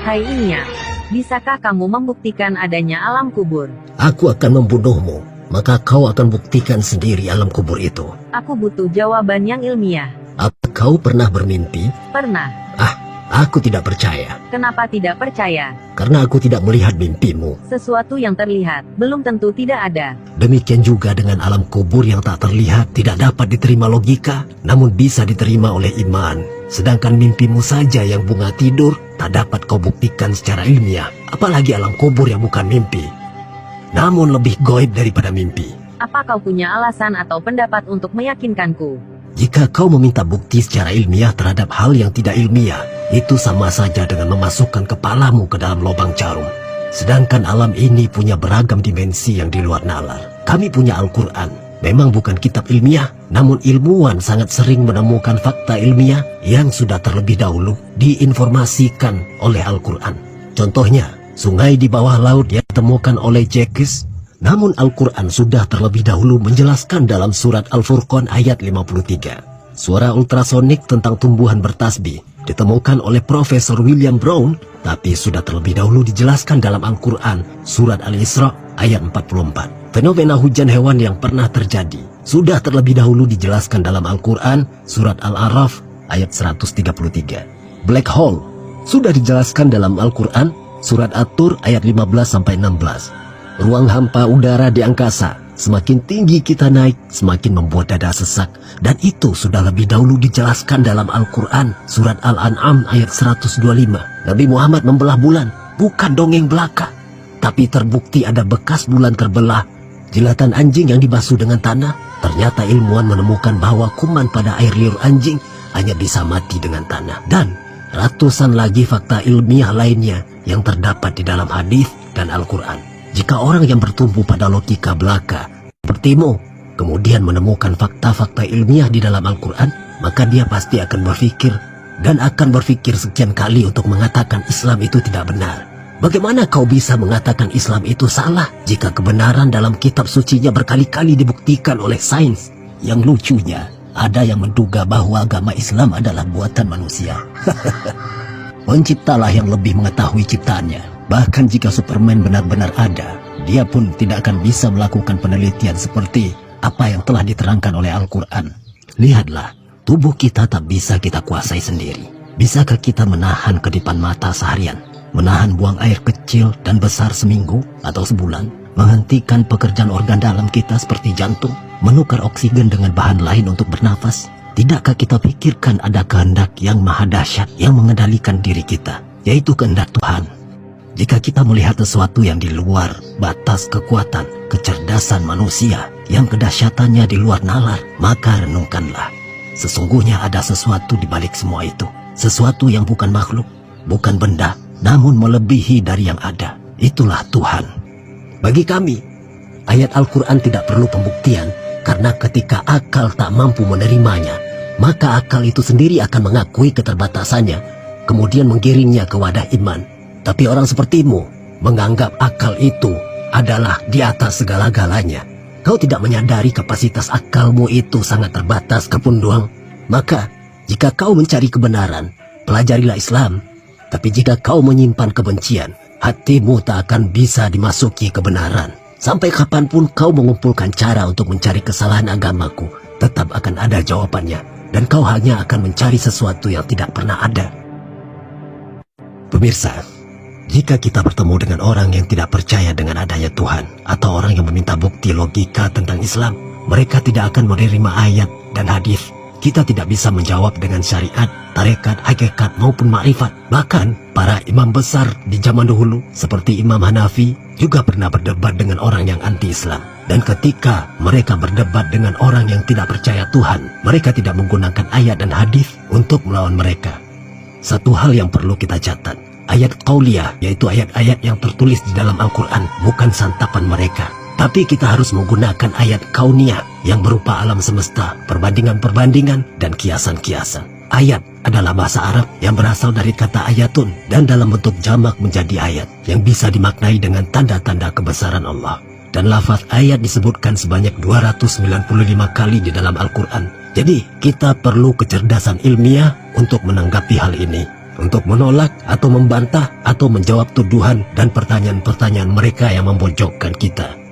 Hai Inya, bisakah kamu membuktikan adanya alam kubur? Aku akan membunuhmu, maka kau akan buktikan sendiri alam kubur itu. Aku butuh jawaban yang ilmiah. Apa kau pernah bermimpi? Pernah. Aku tidak percaya. Kenapa tidak percaya? Karena aku tidak melihat mimpimu. Sesuatu yang terlihat, belum tentu tidak ada. Demikian juga dengan alam kubur yang tak terlihat, tidak dapat diterima logika, namun bisa diterima oleh iman. Sedangkan mimpimu saja yang bunga tidur, tak dapat kau buktikan secara ilmiah. Apalagi alam kubur yang bukan mimpi, namun lebih goib daripada mimpi. Apa kau punya alasan atau pendapat untuk meyakinkanku? Jika kau meminta bukti secara ilmiah terhadap hal yang tidak ilmiah, itu sama saja dengan memasukkan kepalamu ke dalam lubang jarum. Sedangkan alam ini punya beragam dimensi yang di luar nalar. Kami punya Al-Quran. Memang bukan kitab ilmiah, namun ilmuwan sangat sering menemukan fakta ilmiah yang sudah terlebih dahulu diinformasikan oleh Al-Quran. Contohnya, sungai di bawah laut yang ditemukan oleh Jekis, namun Al-Quran sudah terlebih dahulu menjelaskan dalam surat Al-Furqan ayat 53. Suara ultrasonik tentang tumbuhan bertasbih ditemukan oleh Profesor William Brown, tapi sudah terlebih dahulu dijelaskan dalam Al-Quran surat Al-Isra ayat 44. Fenomena hujan hewan yang pernah terjadi sudah terlebih dahulu dijelaskan dalam Al-Quran surat Al-A'raf ayat 133. Black hole sudah dijelaskan dalam Al-Quran surat At-Tur ayat 15-16. Ruang hampa udara di angkasa, semakin tinggi kita naik, semakin membuat dada sesak. Dan itu sudah lebih dahulu dijelaskan dalam Al-Quran, surat Al-An'am ayat 125. Nabi Muhammad membelah bulan, bukan dongeng belaka. Tapi terbukti ada bekas bulan terbelah. Jilatan anjing yang dibasuh dengan tanah, ternyata ilmuwan menemukan bahwa kuman pada air liur anjing hanya bisa mati dengan tanah. Dan ratusan lagi fakta ilmiah lainnya yang terdapat di dalam hadis dan Al-Quran. Jika orang yang bertumpu pada logika belaka sepertimu kemudian menemukan fakta-fakta ilmiah di dalam Al-Quran, maka dia pasti akan berpikir dan akan berpikir sekian kali untuk mengatakan Islam itu tidak benar. Bagaimana kau bisa mengatakan Islam itu salah jika kebenaran dalam kitab sucinya berkali-kali dibuktikan oleh sains? Yang lucunya, ada yang menduga bahwa agama Islam adalah buatan manusia. Penciptalah yang lebih mengetahui ciptaannya. Bahkan jika Superman benar-benar ada, dia pun tidak akan bisa melakukan penelitian seperti apa yang telah diterangkan oleh Al-Quran. Lihatlah, tubuh kita tak bisa kita kuasai sendiri. Bisakah kita menahan kedipan mata seharian? Menahan buang air kecil dan besar seminggu atau sebulan? Menghentikan pekerjaan organ dalam kita seperti jantung? Menukar oksigen dengan bahan lain untuk bernafas? Tidakkah kita pikirkan ada kehendak yang maha dahsyat yang mengendalikan diri kita, yaitu kehendak Tuhan? Jika kita melihat sesuatu yang di luar batas kekuatan, kecerdasan manusia, yang kedahsyatannya di luar nalar, maka renungkanlah. Sesungguhnya ada sesuatu di balik semua itu. Sesuatu yang bukan makhluk, bukan benda, namun melebihi dari yang ada. Itulah Tuhan. Bagi kami, ayat Al-Quran tidak perlu pembuktian, karena ketika akal tak mampu menerimanya, maka akal itu sendiri akan mengakui keterbatasannya, kemudian menggiringnya ke wadah iman. Tapi orang sepertimu menganggap akal itu adalah di atas segala-galanya. Kau tidak menyadari kapasitas akalmu itu sangat terbatas kepunduang. Maka, jika kau mencari kebenaran, pelajarilah Islam. Tapi jika kau menyimpan kebencian, hatimu tak akan bisa dimasuki kebenaran. Sampai kapanpun kau mengumpulkan cara untuk mencari kesalahan agamaku, tetap akan ada jawabannya. Dan kau hanya akan mencari sesuatu yang tidak pernah ada. Pemirsa, jika kita bertemu dengan orang yang tidak percaya dengan adanya Tuhan, atau orang yang meminta bukti logika tentang Islam, mereka tidak akan menerima ayat dan hadis. Kita tidak bisa menjawab dengan syariat, tarekat, hakikat maupun makrifat. Bahkan para imam besar di zaman dahulu seperti Imam Hanafi juga pernah berdebat dengan orang yang anti-Islam. Dan ketika mereka berdebat dengan orang yang tidak percaya Tuhan, mereka tidak menggunakan ayat dan hadis untuk melawan mereka. Satu hal yang perlu kita catat, ayat qauliyah, yaitu ayat-ayat yang tertulis di dalam Al-Quran, bukan santapan mereka. Tapi kita harus menggunakan ayat kauniyah yang berupa alam semesta, perbandingan-perbandingan, dan kiasan-kiasan. Ayat adalah bahasa Arab yang berasal dari kata ayatun dan dalam bentuk jamak menjadi ayat yang bisa dimaknai dengan tanda-tanda kebesaran Allah. Dan lafaz ayat disebutkan sebanyak 295 kali di dalam Al-Quran. Jadi kita perlu kecerdasan ilmiah untuk menanggapi hal ini. untuk menolak atau membantah atau menjawab tuduhan dan pertanyaan-pertanyaan mereka yang memojokkan kita.